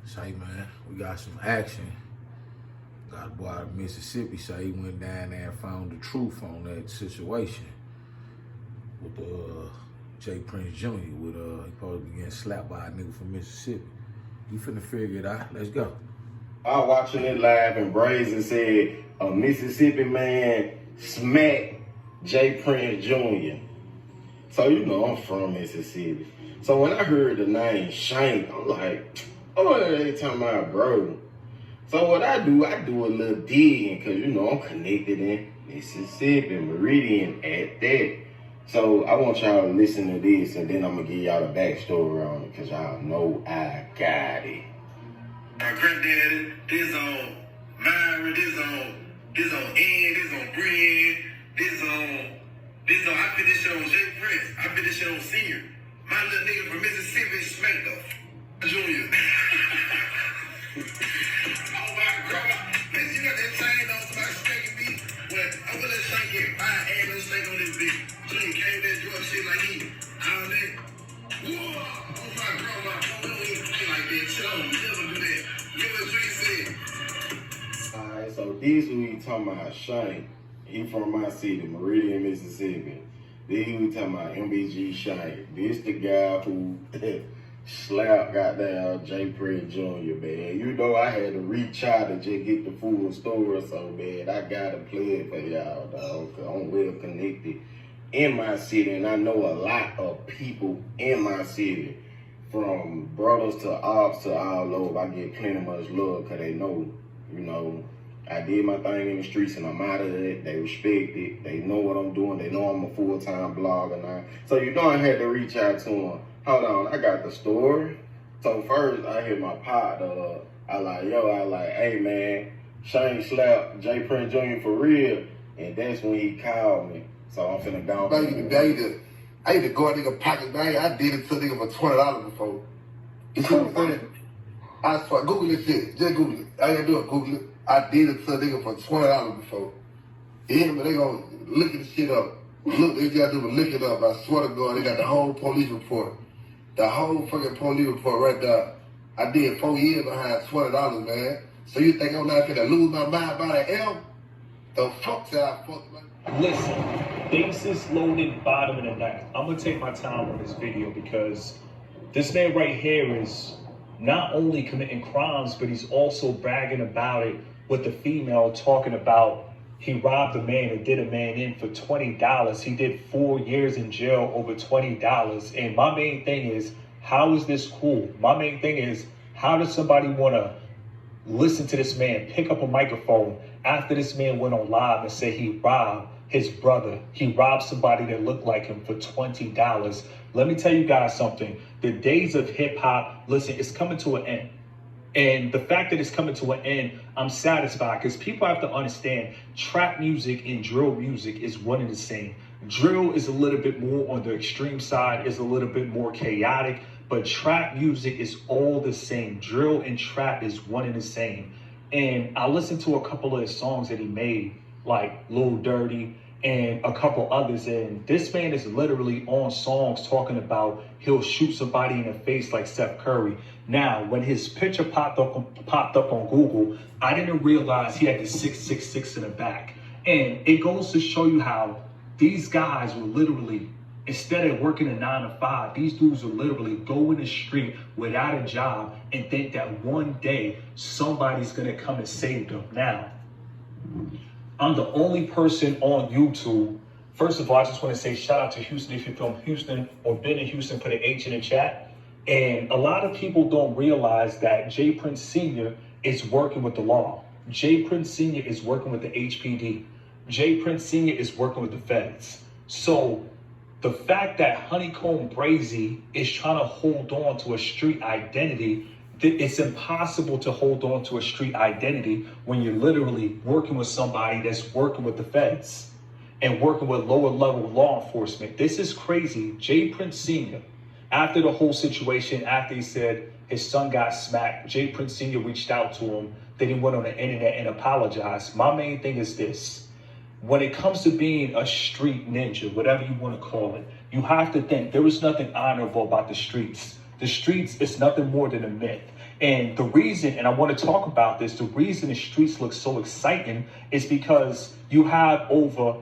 Say, man, we got some action. Got a boy out of Mississippi say he went down there and found the truth on that situation with Jay Prince Jr. with he supposed to be getting slapped by a nigga from Mississippi. You finna figure it out. Let's go. I was watching it live and Breezy said a Mississippi man smacked Jay Prince Jr. So you know I'm from Mississippi. So when I heard the name Shank, I'm like, oh, they talking about bro. So what I do a little digging, cause you know I'm connected in Mississippi, Meridian at that. So I want y'all to listen to this and then I'm gonna give y'all the backstory on it, cause y'all know I got it. My granddaddy, this on Myra, this on N, this on Brian, this on, I put this shit on Jay Prince, I put this shit on Senior. My little nigga from Mississippi smacked up. Junior. Oh my God. Man, you got that chain on somebody smacking me. Well, I'm gonna let Shank get 5 ambulance snake on this bitch. Junior came there doing shit like he, all that. Whoa, oh my grandma, we don't even play like that. Shit, I don't never do that. You know what Junior said? Alright, so this who he talking about, Shank. He from my city, Meridian, Mississippi. Then we talking about MBG Shank. This the guy who slapped goddamn Jay Prince Jr., man. You know I had to reach out to just get the full story, so man, I gotta play it for y'all, dog, cause I'm well connected in my city, and I know a lot of people in my city, from brothers to ops to all over. I get plenty much love, cause they know, you know, I did my thing in the streets and I'm out of it. They respect it. They know what I'm doing. They know I'm a full-time blogger now. So you know I had to reach out to them. Hold on, I got the story. So first I hit my partner. I like, hey man, Shane slapped Jay Prince Jr. for real. And that's when he called me. So I'm finna go. I used to go a nigga pocket bag. I did it to a nigga for $20 before. You see what I'm saying? I swear, Google this shit. Just Google it. I ain't gonna do it, Google it. I did it to a nigga for $20 before. Yeah, but they gonna look at the shit up. Look, they gotta do is look it up. I swear to God, they got the whole police report. The whole fucking police report right there. I did 4 years behind $20, man. So you think I'm not gonna lose my mind by the L? The fuck that I fucked, man. Listen, bases loaded, bottom of the ninth. I'm gonna take my time on this video because this man right here is not only committing crimes, but he's also bragging about it with the female, talking about he robbed a man and did a man in for $20. He did 4 years in jail over $20. And my main thing is, how is this cool? My main thing is, how does somebody want to listen to this man, pick up a microphone after this man went on live and said he robbed his brother? He robbed somebody that looked like him for $20. Let me tell you guys something. The days of hip hop, listen, it's coming to an end. And the fact that it's coming to an end, I'm satisfied, because people have to understand trap music and drill music is one and the same. Drill is a little bit more on the extreme side, is a little bit more chaotic, but trap music is all the same. Drill and trap is one and the same. And I listened to a couple of his songs that he made, like Lil Dirty and a couple others, and this man is literally on songs talking about he'll shoot somebody in the face like Steph Curry. Now, when his picture popped up on Google, I didn't realize he had the 666 in the back. And it goes to show you how these guys were literally, instead of working a 9 to 5, these dudes will literally go in the street without a job and think that one day somebody's gonna come and save them. Now, I'm the only person on YouTube. First of all, I just want to say shout out to Houston if you're from Houston or been in Houston, put an H in the chat. And a lot of people don't realize that Jay Prince Sr. is working with the law. Jay Prince Sr. is working with the HPD. Jay Prince Sr. is working with the feds. So the fact that Honeycomb Breezy is trying to hold on to a street identity, it's impossible to hold on to a street identity when you're literally working with somebody that's working with the feds and working with lower level law enforcement. This is crazy. Jay Prince Sr., after the whole situation, after he said his son got smacked, Jay Prince Sr. reached out to him. Then he went on the internet and apologized. My main thing is this. When it comes to being a street ninja, whatever you want to call it, you have to think there is nothing honorable about the streets. The streets is nothing more than a myth. And the reason, and I want to talk about this, the reason the streets look so exciting is because you have over,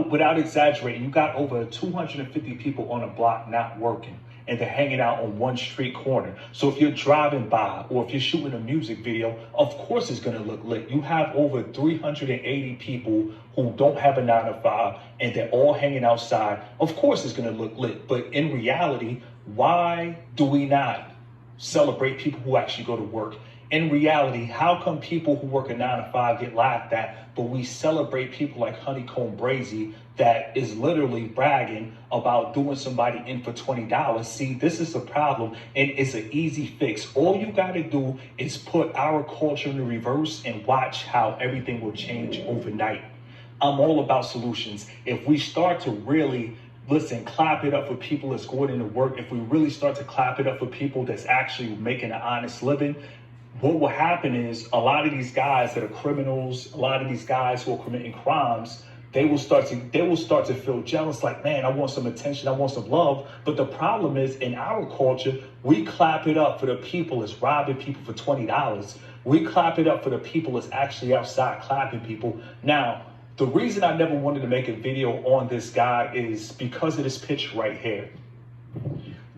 without exaggerating, you got over 250 people on a block not working, and they're hanging out on one street corner. So if you're driving by or if you're shooting a music video, of course it's going to look lit. You have over 380 people who don't have a 9 to 5 and they're all hanging outside. Of course it's going to look lit. But in reality, why do we not celebrate people who actually go to work? In reality, how come people who work a 9 to 5 get laughed at, but we celebrate people like Honeycomb Breezy that is literally bragging about doing somebody in for $20? See, this is a problem, and it's an easy fix. All you got to do is put our culture in the reverse and watch how everything will change overnight. I'm all about solutions. If we start to really clap it up for people that's going into work, if we really start to clap it up for people that's actually making an honest living, what will happen is a lot of these guys that are criminals, a lot of these guys who are committing crimes, they will start to feel jealous, like, man, I want some attention, I want some love. But the problem is, in our culture, we clap it up for the people that's robbing people for $20. We clap it up for the people that's actually outside clapping people. Now, the reason I never wanted to make a video on this guy is because of this picture right here.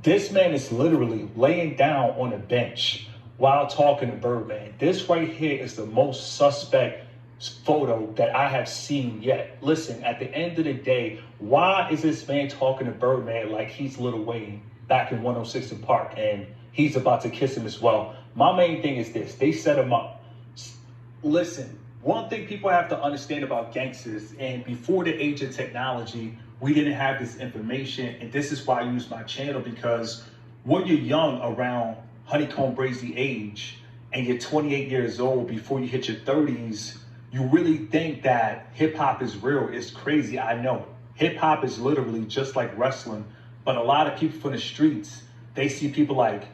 This man is literally laying down on a bench while talking to Birdman. This right here is the most suspect photo that I have seen yet. Listen, at the end of the day, why is this man talking to Birdman like he's Lil Wayne back in 106 in Park and he's about to kiss him as well? My main thing is this: they set him up. Listen, one thing people have to understand about gangsters, and before the age of technology, we didn't have this information, and this is why I use my channel, because when you're young, around Honeycomb Breezy age, and you're 28 years old before you hit your 30s, you really think that hip hop is real. It's crazy, I know. Hip hop is literally just like wrestling, but a lot of people from the streets, they see people like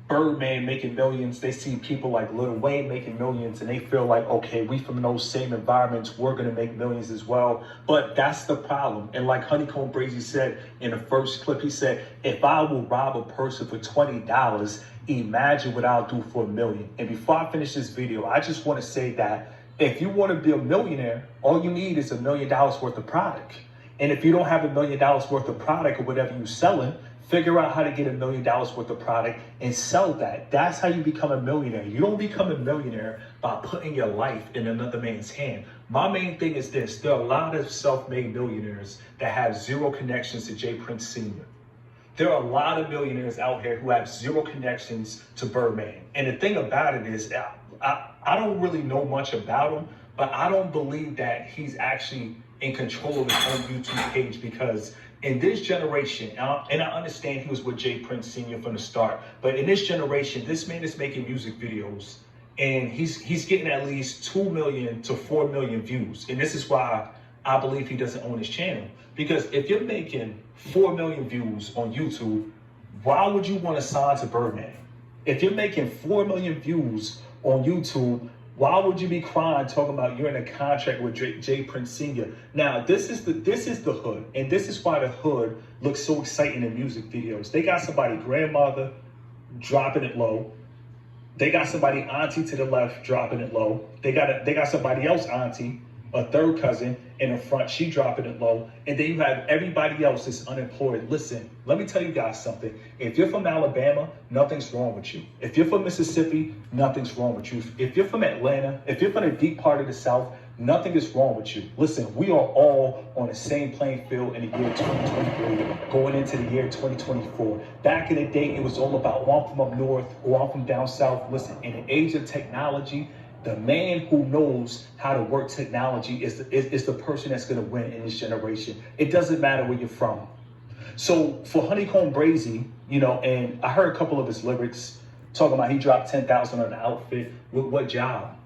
Birdman making millions, they see people like Lil Wayne making millions, and they feel like, okay, we from those same environments, we're gonna make millions as well. But that's the problem. And like Honeycomb Breezy said in the first clip, he said, if I will rob a person for $20, imagine what I'll do for $1 million. And before I finish this video, I just want to say that if you want to be a millionaire, all you need is $1 million worth of product. And if you don't have $1 million worth of product or whatever you're selling, figure out how to get $1 million worth of product and sell that. That's how you become a millionaire. You don't become a millionaire by putting your life in another man's hand. My main thing is this: there are a lot of self-made millionaires that have zero connections to J. Prince Sr. There are a lot of millionaires out here who have zero connections to Birdman. And the thing about it is, I don't really know much about him, but I don't believe that he's actually in control of his own YouTube page, because in this generation, and I understand he was with J. Prince Sr. from the start, but in this generation, this man is making music videos and he's getting at least 2 million to 4 million views. And this is why I believe he doesn't own his channel. Because if you're making 4 million views on YouTube, why would you want to sign to Birdman? If you're making 4 million views on YouTube, why would you be crying talking about you're in a contract with J. Prince Sr.? Now, this is the hood, and this is why the hood looks so exciting in music videos. They got somebody grandmother dropping it low. They got somebody auntie to the left dropping it low. They got somebody else auntie, a third cousin in the front, she dropping it low. And then you have everybody else that's unemployed. Listen, let me tell you guys something. If you're from Alabama, nothing's wrong with you. If you're from Mississippi, nothing's wrong with you. If you're from Atlanta, if you're from a deep part of the South, nothing is wrong with you. Listen, we are all on the same playing field in the year 2023, going into the year 2024. Back in the day, it was all about, oh, I'm from up north, or I'm from down south. Listen, in the age of technology, the man who knows how to work technology is the person that's going to win in this generation. It doesn't matter where you're from. So for Honeycomb Breezy, and I heard a couple of his lyrics talking about he dropped $10,000 on an outfit. With what job?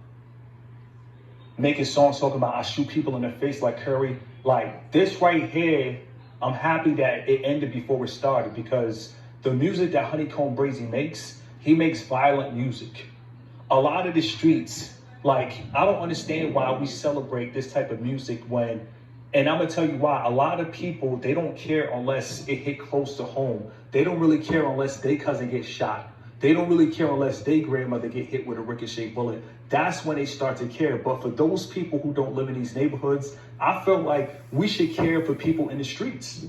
Making songs talking about I shoot people in the face like Curry. Like this right here, I'm happy that it ended before it started, because the music that Honeycomb Breezy makes, he makes violent music. A lot of the streets, like, I don't understand why we celebrate this type of music when, and I'm gonna tell you why. A lot of people, they don't care unless it hit close to home. They don't really care unless their cousin gets shot. They don't really care unless their grandmother get hit with a ricochet bullet. That's when they start to care. But for those people who don't live in these neighborhoods, I feel like we should care for people in the streets.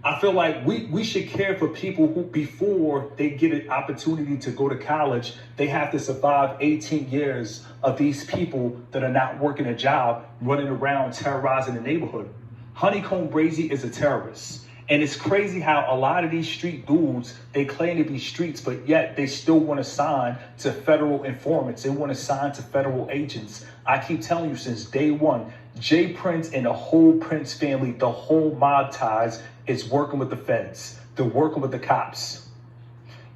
I feel like we should care for people who, before they get an opportunity to go to college, they have to survive 18 years of these people that are not working a job, running around terrorizing the neighborhood. Honeycomb Breezy is a terrorist. And it's crazy how a lot of these street dudes, they claim to be streets, but yet they still want to sign to federal informants. They want to sign to federal agents. I keep telling you since day one, Jay Prince and the whole Prince family, the whole mob ties, is working with the feds. They're working with the cops.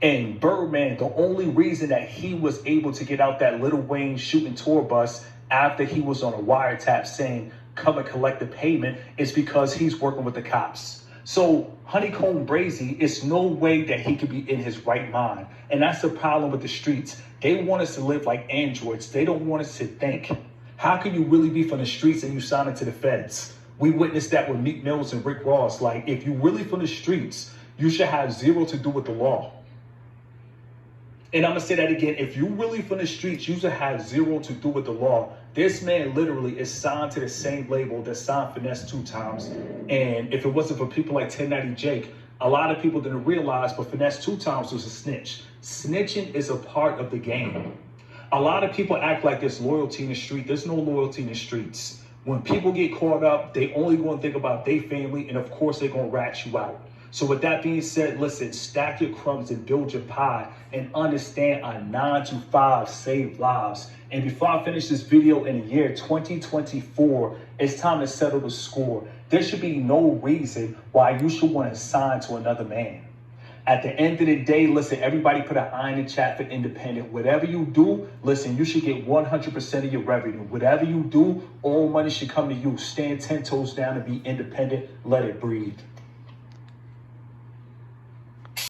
And Birdman, the only reason that he was able to get out that Lil Wayne shooting tour bus after he was on a wiretap saying, come and collect the payment, is because he's working with the cops. So Honeycomb Breezy, it's no way that he could be in his right mind. And that's the problem with the streets. They want us to live like androids. They don't want us to think. How can you really be from the streets and you sign into the feds? We witnessed that with Meek Mills and Rick Ross. Like, if you really from the streets, you should have zero to do with the law. And I'm going to say that again. If you really from the streets, you should have zero to do with the law. This man literally is signed to the same label that signed Finesse 2 times. And if it wasn't for people like 1090 Jake, a lot of people didn't realize, but Finesse 2 times was a snitch. Snitching is a part of the game. A lot of people act like there's loyalty in the street. There's no loyalty in the streets. When people get caught up, they only going to think about their family, and of course they're going to rat you out. So with that being said, listen, stack your crumbs and build your pie and understand a 9 to 5 save lives. And before I finish this video, in the year 2024, it's time to settle the score. There should be no reason why you should want to sign to another man. At the end of the day, listen, everybody put an eye in the chat for independent. Whatever you do, listen, you should get 100% of your revenue. Whatever you do, all money should come to you. Stand 10 toes down and be independent. Let it breathe.